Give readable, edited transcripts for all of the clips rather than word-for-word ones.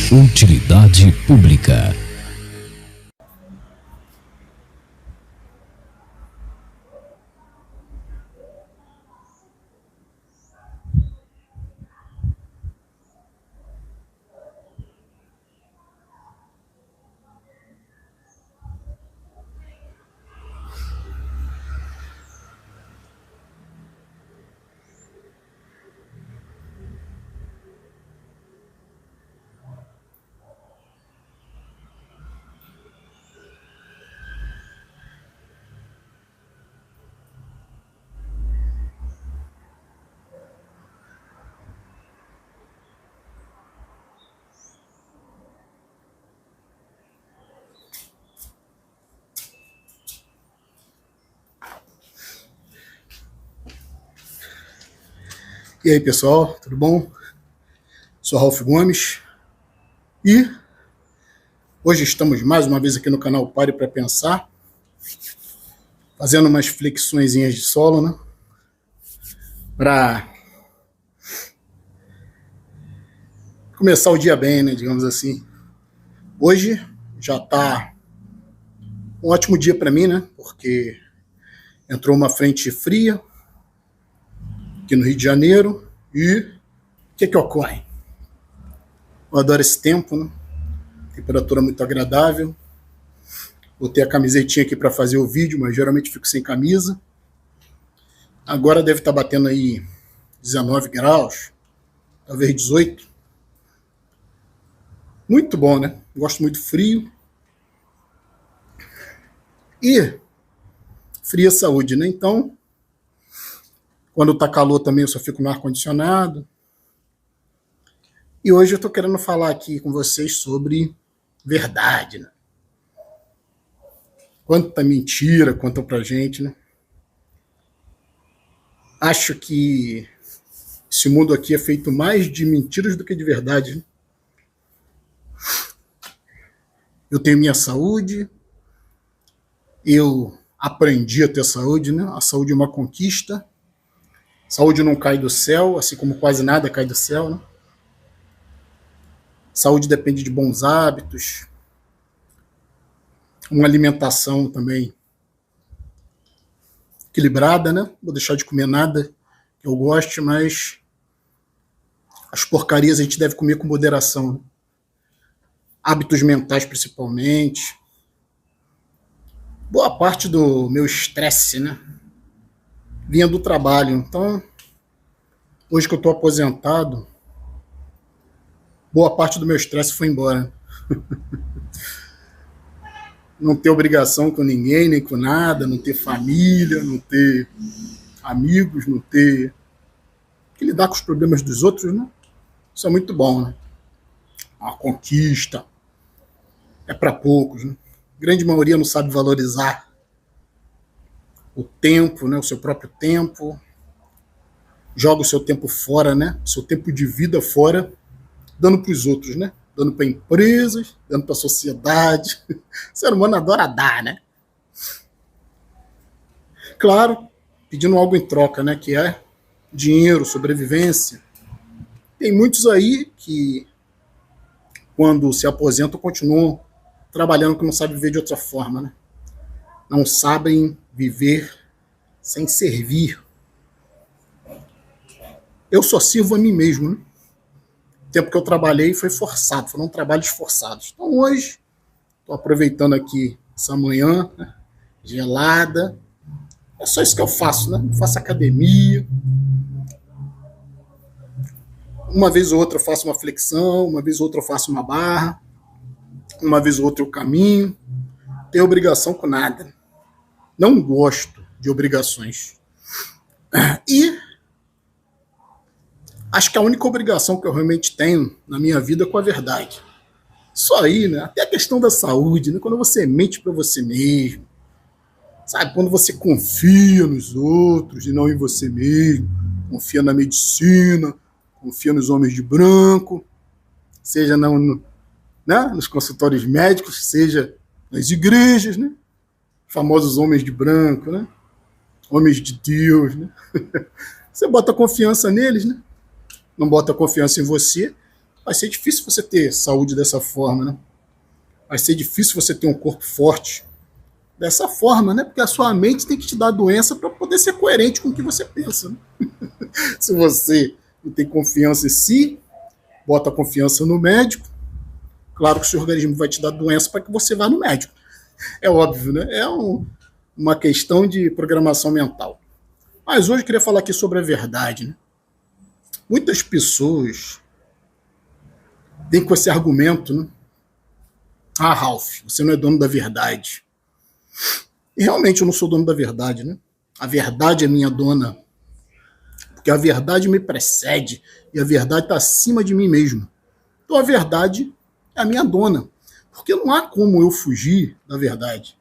Utilidade pública. E aí, pessoal, tudo bom? Sou Ralf Gomes e hoje estamos mais uma vez aqui no canal Pare para Pensar, fazendo umas flexõezinhas de solo, né? Para começar o dia bem, né? Digamos assim. Hoje já tá um ótimo dia para mim, né? Porque entrou uma frente fria aqui no Rio de Janeiro e o que ocorre? Eu adoro esse tempo, né? Temperatura muito agradável. Botei a camisetinha aqui para fazer o vídeo, mas geralmente fico sem camisa. Agora deve estar batendo aí 19 graus, talvez 18. Muito bom, né? Gosto muito frio. E fria saúde, né? Então, quando tá calor também eu só fico no ar-condicionado. E hoje eu tô querendo falar aqui com vocês sobre verdade, né? Quanta mentira contam pra gente, né? Acho que esse mundo aqui é feito mais de mentiras do que de verdade, né? Eu tenho minha saúde, eu aprendi a ter saúde, né? A saúde é uma conquista. Saúde não cai do céu, assim como quase nada cai do céu, né? Saúde depende de bons hábitos, uma alimentação também equilibrada, né? Vou deixar de comer nada que eu goste, mas as porcarias a gente deve comer com moderação, né? Hábitos mentais principalmente. Boa parte do meu estresse, né, vinha do trabalho. Então, hoje que eu estou aposentado, boa parte do meu estresse foi embora. Não ter obrigação com ninguém, nem com nada, não ter família, não ter amigos, não ter que lidar com os problemas dos outros, né? Isso é muito bom, né? Uma conquista. É para poucos, né? A grande maioria não sabe valorizar o tempo, né? O seu próprio tempo. Joga o seu tempo fora, né? O seu tempo de vida fora, dando para os outros, né? Dando para empresas, dando para a sociedade. O ser humano adora dar, né? Claro, pedindo algo em troca, né? Que é dinheiro, sobrevivência. Tem muitos aí que, quando se aposentam, continuam trabalhando que não sabem viver de outra forma, né? Não sabem viver sem servir. Eu só sirvo a mim mesmo, né? O tempo que eu trabalhei foi forçado, foram trabalhos forçados. Então hoje, estou aproveitando aqui essa manhã, né, gelada. É só isso que eu faço, né? Eu faço academia. Uma vez ou outra eu faço uma flexão, uma vez ou outra eu faço uma barra, uma vez ou outra eu caminho. Não tenho obrigação com nada. Não gosto de obrigações. E acho que a única obrigação que eu realmente tenho na minha vida é com a verdade. Só aí, né? Até a questão da saúde, né? Quando você mente para você mesmo, sabe? Quando você confia nos outros e não em você mesmo, confia na medicina, confia nos homens de branco, seja né? Nos consultórios médicos, seja nas igrejas, né? Famosos homens de branco, né? Homens de Deus, né? Você bota confiança neles, né? Não bota confiança em você, vai ser difícil você ter saúde dessa forma, né? Vai ser difícil você ter um corpo forte dessa forma, né? Porque a sua mente tem que te dar doença para poder ser coerente com o que você pensa, né? Se você não tem confiança em si, bota a confiança no médico, claro que o seu organismo vai te dar doença para que você vá no médico. É óbvio, né? É uma questão de programação mental. Mas hoje eu queria falar aqui sobre a verdade, né? Muitas pessoas vêm com esse argumento, né? Ah, Ralph, você não é dono da verdade. E realmente eu não sou dono da verdade, né? A verdade é minha dona. Porque a verdade me precede e a verdade está acima de mim mesmo. Então a verdade é a minha dona. Porque não há como eu fugir da verdade.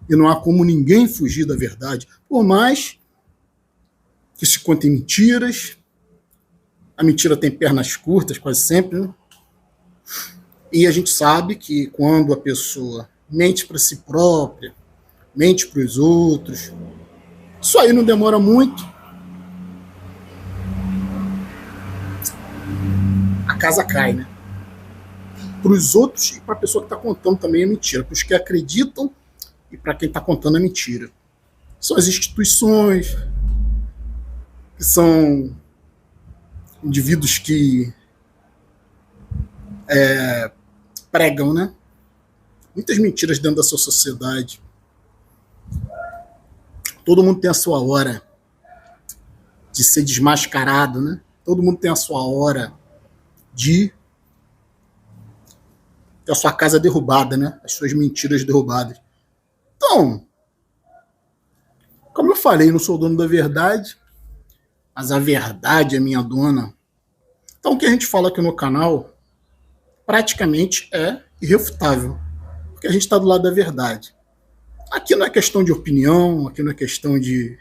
E não há como ninguém fugir da verdade. Por mais que se contem mentiras, a mentira tem pernas curtas quase sempre, né? E a gente sabe que quando a pessoa mente para si própria, mente para os outros, isso aí não demora muito, a casa cai, né? Para os outros e para a pessoa que está contando também é mentira. Para os que acreditam e para quem está contando é mentira. São as instituições, que são indivíduos que pregam, né? Muitas mentiras dentro da sua sociedade. Todo mundo tem a sua hora de ser desmascarado, né? Todo mundo tem a sua hora de ter a sua casa derrubada, né? As suas mentiras derrubadas. Então, como eu falei, não sou dono da verdade, mas a verdade é minha dona. Então, o que a gente fala aqui no canal praticamente é irrefutável, porque a gente está do lado da verdade. Aqui não é questão de opinião, aqui não é questão de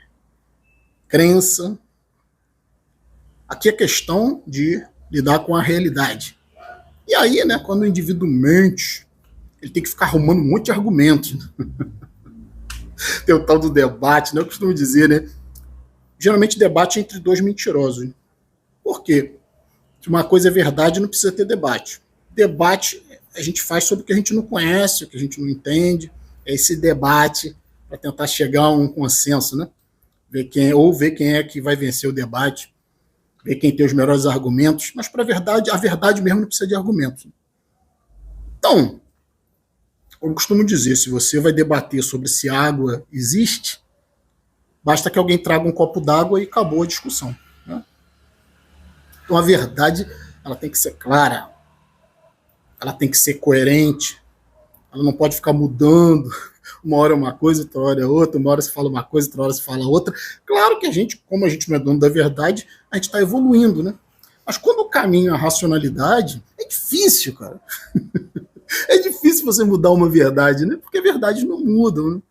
crença, aqui é questão de lidar com a realidade. E aí, né, quando o indivíduo mente, ele tem que ficar arrumando um monte de argumentos. Tem o tal do debate, né? Eu costumo dizer, né? Geralmente debate é entre dois mentirosos. Por quê? Se uma coisa é verdade, não precisa ter debate. Debate a gente faz sobre o que a gente não conhece, o que a gente não entende. É esse debate para tentar chegar a um consenso, né? Ver quem é que vai vencer o debate, ver quem tem os melhores argumentos. Mas para a verdade mesmo não precisa de argumentos. Então, eu costumo dizer, se você vai debater sobre se água existe, basta que alguém traga um copo d'água e acabou a discussão, né? Então a verdade, ela tem que ser clara, ela tem que ser coerente, ela não pode ficar mudando, uma hora é uma coisa, outra hora é outra, uma hora se fala uma coisa, outra hora se fala outra. Claro que a gente, como a gente não é dono da verdade, a gente está evoluindo, né? Mas quando o caminho é a racionalidade, é difícil, cara. É difícil você mudar uma verdade, né? Porque verdades não mudam, né?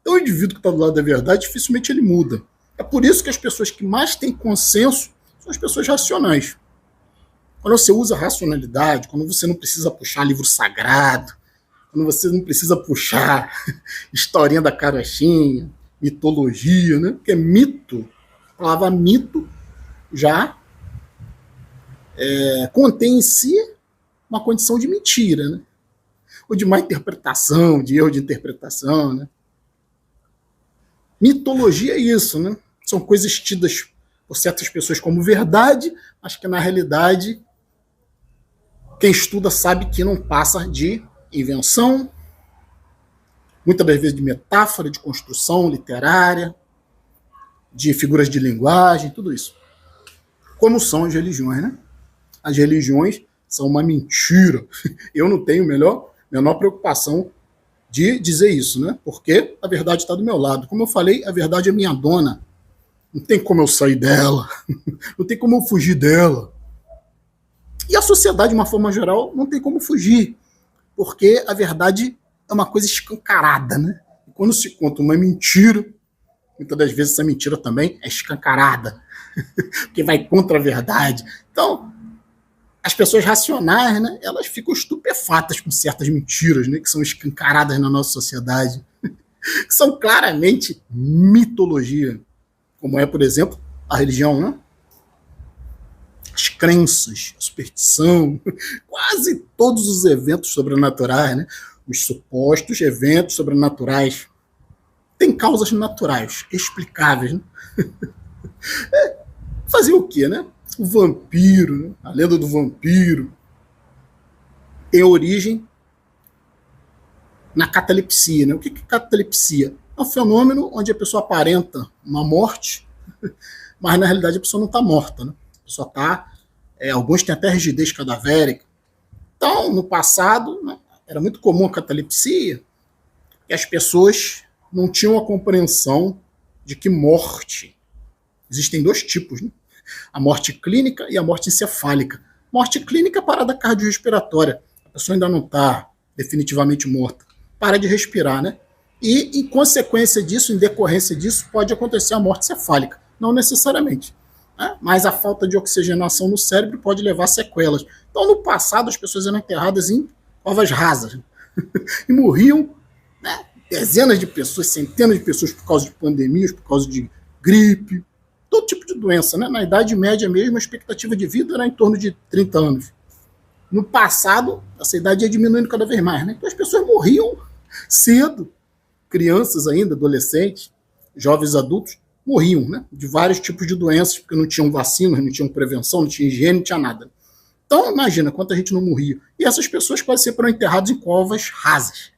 Então o indivíduo que está do lado da verdade, dificilmente ele muda. É por isso que as pessoas que mais têm consenso são as pessoas racionais. Quando você usa racionalidade, quando você não precisa puxar livro sagrado, quando você não precisa puxar historinha da carochinha, mitologia, né? Porque mito, a palavra mito já contém em si uma condição de mentira, né? Ou de má interpretação, de erro de interpretação, né? Mitologia é isso, né? São coisas tidas por certas pessoas como verdade, mas que na realidade quem estuda sabe que não passa de invenção, muitas das vezes de metáfora, de construção literária, de figuras de linguagem, tudo isso. Como são as religiões, né? As religiões são uma mentira. Eu não tenho menor preocupação de dizer isso, né? Porque a verdade está do meu lado. Como eu falei, a verdade é minha dona. Não tem como eu sair dela. Não tem como eu fugir dela. E a sociedade, de uma forma geral, não tem como fugir. Porque a verdade é uma coisa escancarada, né? E quando se conta uma mentira, muitas das vezes essa mentira também é escancarada. Porque vai contra a verdade. Então, as pessoas racionais, né, elas ficam estupefatas com certas mentiras, né, que são escancaradas na nossa sociedade, que são claramente mitologia, como é, por exemplo, a religião, né? as crenças, a superstição, quase todos os eventos sobrenaturais, né? Os supostos eventos sobrenaturais têm causas naturais, explicáveis, né? Fazia o quê, né? O vampiro, né? A lenda do vampiro tem origem na catalepsia, né? O que é catalepsia? É um fenômeno onde a pessoa aparenta uma morte, mas na realidade a pessoa não está morta, né? A pessoa está... alguns têm até rigidez cadavérica. Então, no passado, né, era muito comum a catalepsia, que as pessoas não tinham a compreensão de que morte... Existem dois tipos, né? A morte clínica e a morte encefálica. Morte clínica é parada cardiorrespiratória. A pessoa ainda não está definitivamente morta. Para de respirar, né? E, em consequência disso, em decorrência disso, pode acontecer a morte cefálica. Não necessariamente, né? Mas a falta de oxigenação no cérebro pode levar a sequelas. Então, no passado, as pessoas eram enterradas em covas rasas. E morriam, né, dezenas de pessoas, centenas de pessoas por causa de pandemias, por causa de gripe, todo tipo de doença, né? Na Idade Média mesmo, a expectativa de vida era em torno de 30 anos. No passado, essa idade ia diminuindo cada vez mais, né? Então as pessoas morriam cedo. Crianças ainda, adolescentes, jovens adultos, morriam, né? De vários tipos de doenças, porque não tinham vacinas, não tinham prevenção, não tinha higiene, não tinha nada. Então, imagina quanta gente não morria. E essas pessoas quase sempre eram enterradas em covas rasas.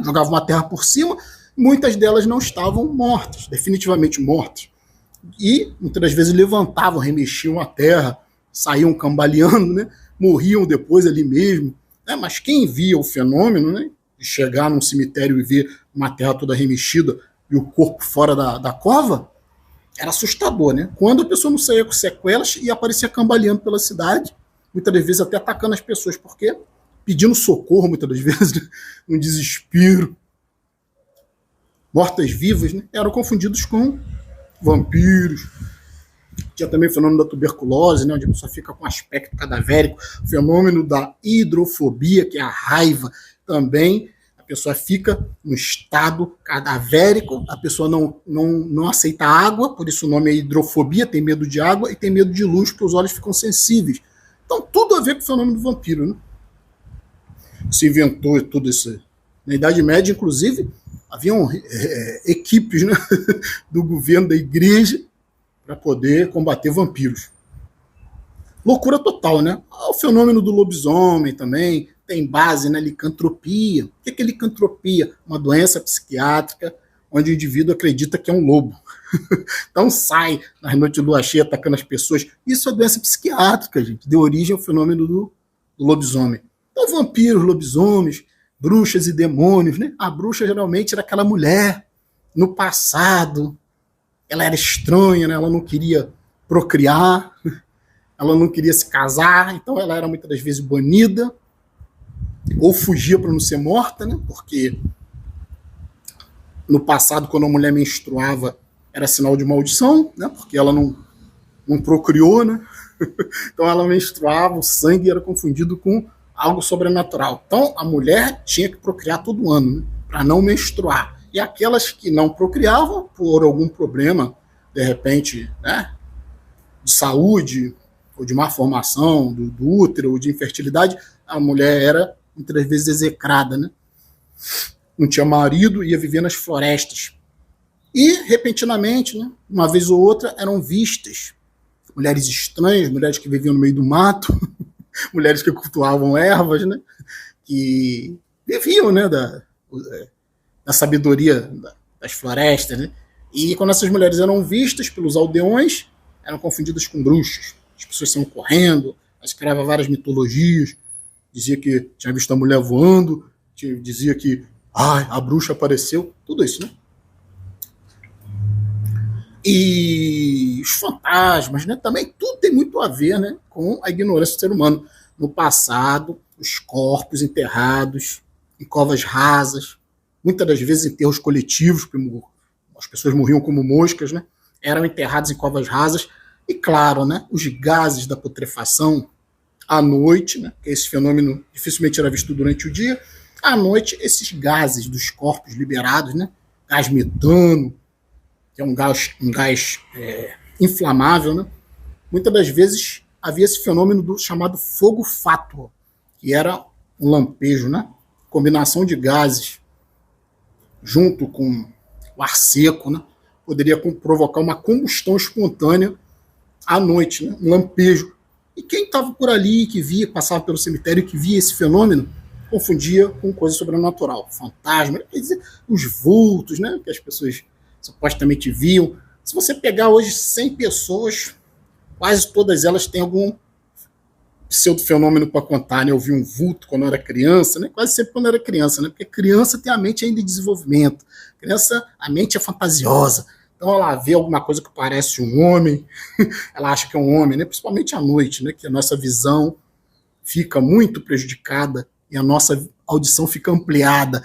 Jogavam uma terra por cima, muitas delas não estavam mortas, definitivamente mortas. E muitas das vezes levantavam, remexiam a terra, saíam cambaleando, né? Morriam depois ali mesmo. Né? Mas quem via o fenômeno, né, de chegar num cemitério e ver uma terra toda remexida e o corpo fora da cova, era assustador, né? Quando a pessoa não saía com sequelas e aparecia cambaleando pela cidade, muitas das vezes até atacando as pessoas, porque pedindo socorro, muitas das vezes, né? Um desespero. Mortas-vivas, né? Eram confundidos com vampiros. Tinha também o fenômeno da tuberculose, né, onde a pessoa fica com aspecto cadavérico, o fenômeno da hidrofobia, que é a raiva também. A pessoa fica no estado cadavérico, a pessoa não aceita água, por isso o nome é hidrofobia, tem medo de água e tem medo de luz, porque os olhos ficam sensíveis. Então, tudo a ver com o fenômeno do vampiro, né? Se inventou tudo isso. Na Idade Média, inclusive, haviam equipes, né, do governo, da igreja, para poder combater vampiros. Loucura total, né? O fenômeno do lobisomem também tem base na licantropia. O que é licantropia? Uma doença psiquiátrica onde o indivíduo acredita que é um lobo. Então sai nas noites de lua cheia atacando as pessoas. Isso é doença psiquiátrica, gente. Deu origem ao fenômeno do lobisomem. Então vampiros, lobisomens, bruxas e demônios, né? A bruxa geralmente era aquela mulher no passado. Ela era estranha, né? Ela não queria procriar, ela não queria se casar, então ela era muitas das vezes banida, ou fugia para não ser morta, né? Porque no passado, quando a mulher menstruava, era sinal de maldição, né? Porque ela não procriou, né? Então ela menstruava, o sangue era confundido com algo sobrenatural. Então a mulher tinha que procriar todo ano, né? Para não menstruar. E aquelas que não procriavam, por algum problema, de repente, né, de saúde, ou de má formação do útero, ou de infertilidade, a mulher era, muitas vezes, execrada, né? Não tinha marido, ia viver nas florestas. E, repentinamente, né, uma vez ou outra, eram vistas mulheres estranhas, mulheres que viviam no meio do mato, mulheres que cultuavam ervas, né, que viviam, né, da sabedoria das florestas, né? E quando essas mulheres eram vistas pelos aldeões, eram confundidas com bruxas. As pessoas saíam correndo, elas criavam várias mitologias, dizia que tinha visto a mulher voando, dizia que a bruxa apareceu, tudo isso, né? E os fantasmas, né? Também tudo tem muito a ver, né, com a ignorância do ser humano. No passado, os corpos enterrados em covas rasas, muitas das vezes enterros coletivos, porque as pessoas morriam como moscas, né? Eram enterrados em covas rasas. E claro, né, os gases da putrefação à noite, né, que esse fenômeno dificilmente era visto durante o dia, à noite esses gases dos corpos liberados, né, gás metano, que é um gás inflamável, né, muitas das vezes havia esse fenômeno chamado fogo fátuo, que era um lampejo, né? Combinação de gases junto com o ar seco, né? Poderia provocar uma combustão espontânea à noite, né? Um lampejo. E quem estava por ali, que via, passava pelo cemitério, que via esse fenômeno, confundia com coisa sobrenatural, fantasma, quer dizer, os vultos, né? Que as pessoas supostamente viam. Se você pegar hoje 100 pessoas, quase todas elas têm algum pseudo-fenômeno para contar, né? Eu vi um vulto quando eu era criança, né? Quase sempre quando eu era criança, né? Porque criança tem a mente ainda em desenvolvimento. Criança, a mente é fantasiosa. Então ela vê alguma coisa que parece um homem, ela acha que é um homem, né? Principalmente à noite, né? Que a nossa visão fica muito prejudicada e a nossa audição fica ampliada,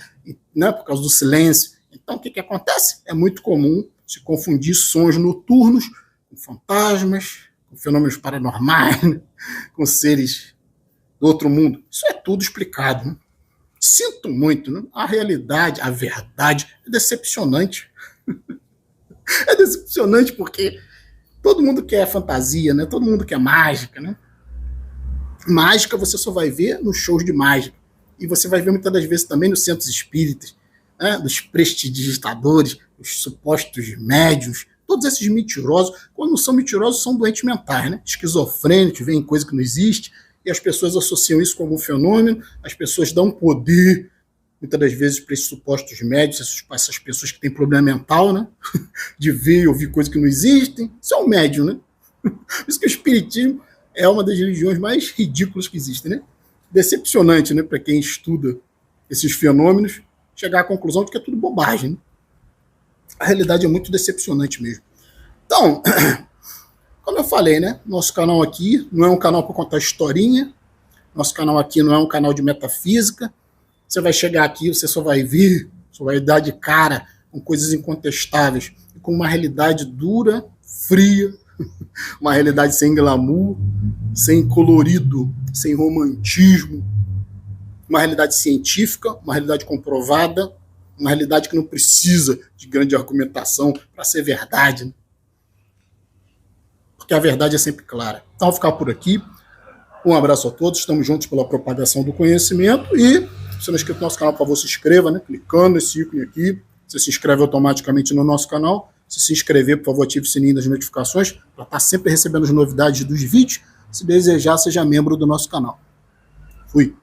né? Por causa do silêncio. Então o que acontece? É muito comum se confundir sons noturnos com fantasmas, com fenômenos paranormais, né? Com seres do outro mundo. Isso é tudo explicado, né? Sinto muito, né? A realidade, a verdade é decepcionante. É decepcionante porque todo mundo quer fantasia, né? Todo mundo quer mágica, né? Mágica você só vai ver nos shows de mágica. E você vai ver muitas das vezes também nos centros espíritas, né? Dos prestidigitadores, os supostos médiuns, todos esses mentirosos. Quando não são mentirosos, são doentes mentais, né? Esquizofrênicos, veem coisa que não existe, e as pessoas associam isso com algum fenômeno, as pessoas dão poder, muitas das vezes, para esses supostos médios, essas pessoas que têm problema mental, né? De ver e ouvir coisas que não existem. Isso é um médium, né? Por isso que o espiritismo é uma das religiões mais ridículas que existem, né? Decepcionante, né? Para quem estuda esses fenômenos, chegar à conclusão de que é tudo bobagem, né? A realidade é muito decepcionante mesmo. Então, como eu falei, né? Nosso canal aqui não é um canal para contar historinha, nosso canal aqui não é um canal de metafísica. Você vai chegar aqui, você só vai ver, só vai dar de cara com coisas incontestáveis, com uma realidade dura, fria, uma realidade sem glamour, sem colorido, sem romantismo, uma realidade científica, uma realidade comprovada, uma realidade que não precisa de grande argumentação para ser verdade, né? Porque a verdade é sempre clara. Então, vou ficar por aqui. Um abraço a todos, estamos juntos pela propagação do conhecimento e, se você não é inscrito no nosso canal, por favor, se inscreva, né? Clicando nesse ícone aqui, você se inscreve automaticamente no nosso canal. Se inscrever, por favor, ative o sininho das notificações para estar sempre recebendo as novidades dos vídeos. Se desejar, seja membro do nosso canal. Fui!